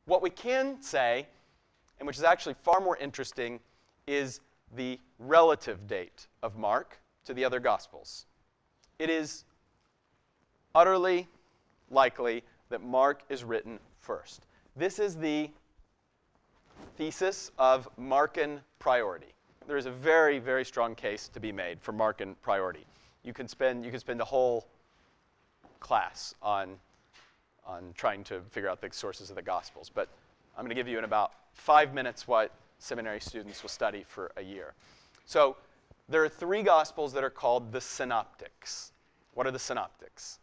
What we can say, and which is actually far more interesting, is the relative date of Mark to the other Gospels. It is utterly likely that Mark is written first. This is the thesis of Markan priority. There is a very, very strong case to be made for Markan priority. You can spend a whole class on trying to figure out the sources of the Gospels, but I'm going to give you in about 5 minutes what seminary students will study for a year. So there are 3 Gospels that are called the synoptics. What are the synoptics?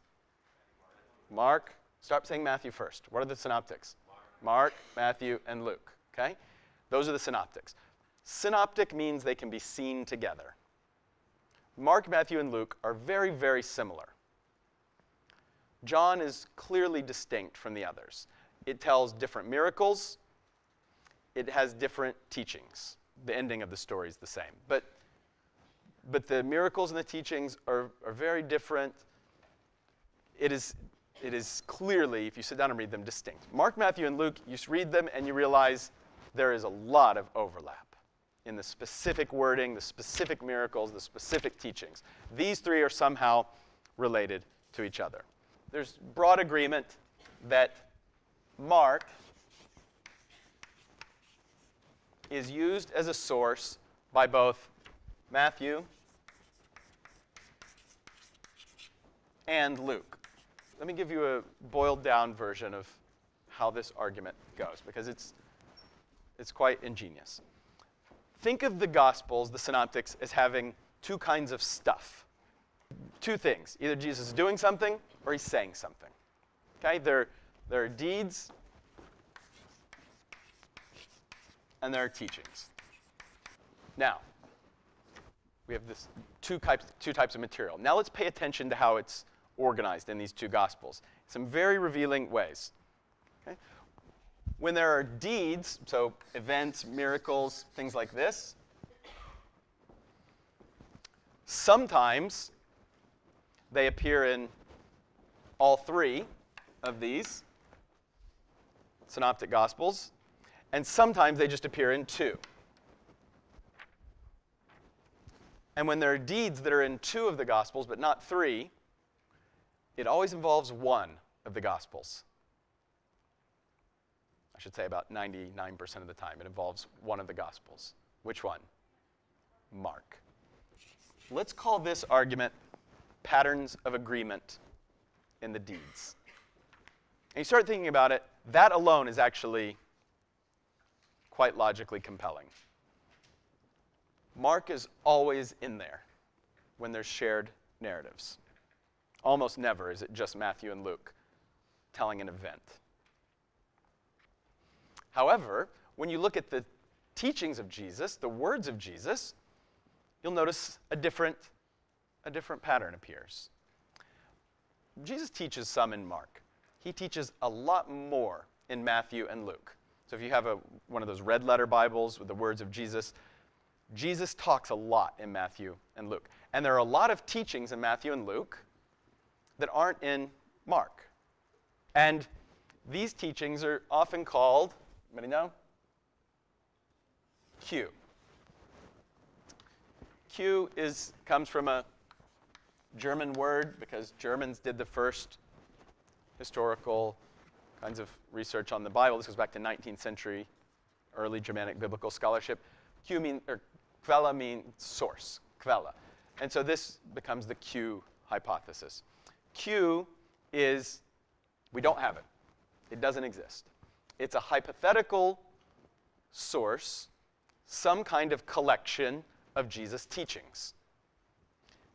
Mark. Start saying Matthew first. What are the synoptics? Mark, Matthew, and Luke. Okay? Those are the synoptics. Synoptic means they can be seen together. Mark, Matthew, and Luke are very, very similar. John is clearly distinct from the others. It tells different miracles. It has different teachings. The ending of the story is the same. But the miracles and the teachings are very different. It is clearly, if you sit down and read them, distinct. Mark, Matthew, and Luke, you read them and you realize there is a lot of overlap in the specific wording, the specific miracles, the specific teachings. These 3 are somehow related to each other. There's broad agreement that Mark is used as a source by both Matthew and Luke. Let me give you a boiled down version of how this argument goes, because it's quite ingenious. Think of the Gospels, the synoptics, as having 2 kinds of stuff. 2 things. Either Jesus is doing something or he's saying something. Okay? There are deeds and there are teachings. Now, we have this two types of material. Now let's pay attention to how it's organized in these 2 Gospels. Some very revealing ways. Okay? When there are deeds, so events, miracles, things like this, sometimes they appear in all 3 of these synoptic Gospels, and sometimes they just appear in 2. And when there are deeds that are in 2 of the Gospels, but not 3, it always involves 1 of the Gospels. I should say about 99% of the time, it involves 1 of the Gospels. Which one? Mark. Let's call this argument patterns of agreement in the deeds. And you start thinking about it, that alone is actually quite logically compelling. Mark is always in there when there's shared narratives. Almost never is it just Matthew and Luke telling an event. However, when you look at the teachings of Jesus, the words of Jesus, you'll notice a different pattern appears. Jesus teaches some in Mark. He teaches a lot more in Matthew and Luke. So if you have one of those red letter Bibles with the words of Jesus, Jesus talks a lot in Matthew and Luke. And there are a lot of teachings in Matthew and Luke that aren't in Mark. And these teachings are often called, anybody know? Q. Q comes from a German word because Germans did the first historical kinds of research on the Bible. This goes back to 19th century early Germanic biblical scholarship. Quelle means source, quelle. And so this becomes the Q hypothesis. Q is, we don't have it. It doesn't exist. It's a hypothetical source, some kind of collection of Jesus' teachings.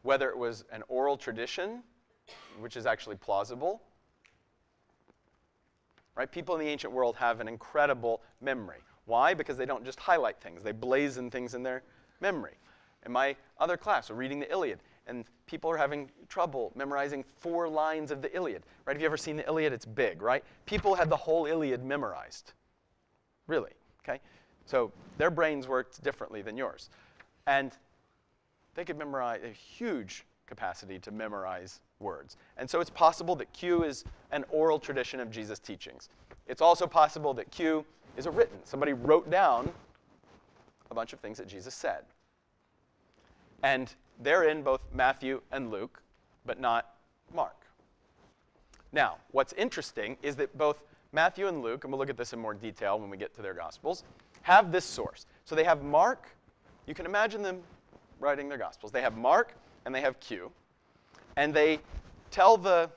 Whether it was an oral tradition, which is actually plausible, right? People in the ancient world have an incredible memory. Why? Because they don't just highlight things. They blazon things in their memory. In my other class, we're reading the Iliad, and people are having trouble memorizing 4 lines of the Iliad. Right? Have you ever seen the Iliad? It's big, right? People had the whole Iliad memorized. Really, okay? So their brains worked differently than yours. And they could memorize a huge capacity to memorize words. And so it's possible that Q is an oral tradition of Jesus' teachings. It's also possible that Q is a written. Somebody wrote down a bunch of things that Jesus said. And they're in both Matthew and Luke, but not Mark. Now, what's interesting is that both Matthew and Luke, and we'll look at this in more detail when we get to their Gospels, have this source. So they have Mark. You can imagine them writing their Gospels. They have Mark and they have Q. And they tell the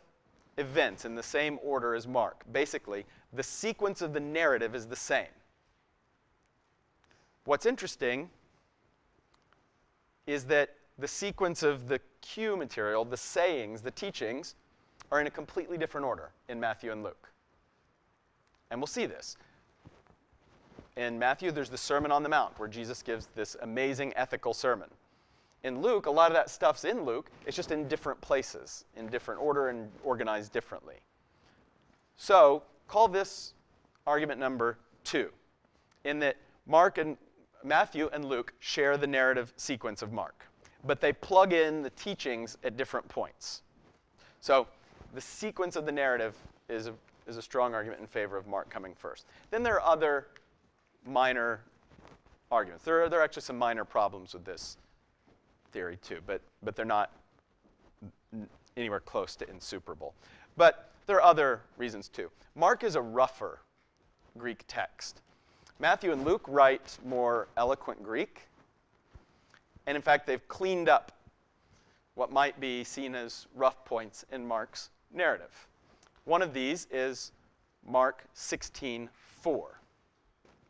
events in the same order as Mark. Basically, the sequence of the narrative is the same. What's interesting is that the sequence of the Q material, the sayings, the teachings, are in a completely different order in Matthew and Luke. And we'll see this. In Matthew, there's the Sermon on the Mount, where Jesus gives this amazing ethical sermon. In Luke, a lot of that stuff's in Luke. It's just in different places, in different order and organized differently. So call this argument number 2, in that Matthew and Luke share the narrative sequence of Mark, but they plug in the teachings at different points. So the sequence of the narrative is a strong argument in favor of Mark coming first. Then there are other minor arguments. There are actually some minor problems with this theory too, but they're not anywhere close to insuperable. But there are other reasons too. Mark is a rougher Greek text. Matthew and Luke write more eloquent Greek. And in fact, they've cleaned up what might be seen as rough points in Mark's narrative. One of these is Mark 16:4.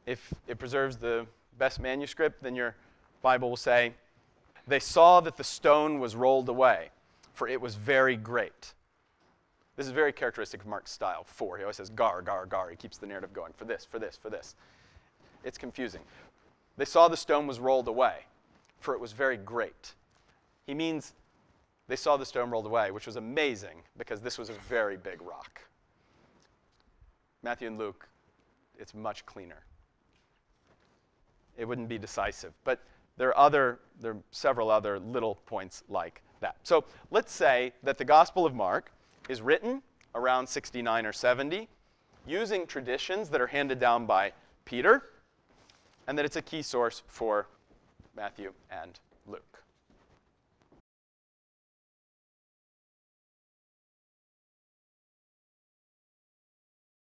If it preserves the best manuscript, then your Bible will say, "They saw that the stone was rolled away, for it was very great." This is very characteristic of Mark's style. 4. He always says gar, gar, gar. He keeps the narrative going for this, for this, for this. It's confusing. They saw the stone was rolled away, for it was very great. He means they saw the stone rolled away, which was amazing because this was a very big rock. Matthew and Luke, it's much cleaner. It wouldn't be decisive. But there are several other little points like that. So let's say that the Gospel of Mark is written around 69 or 70 using traditions that are handed down by Peter, and that it's a key source for Matthew and Luke.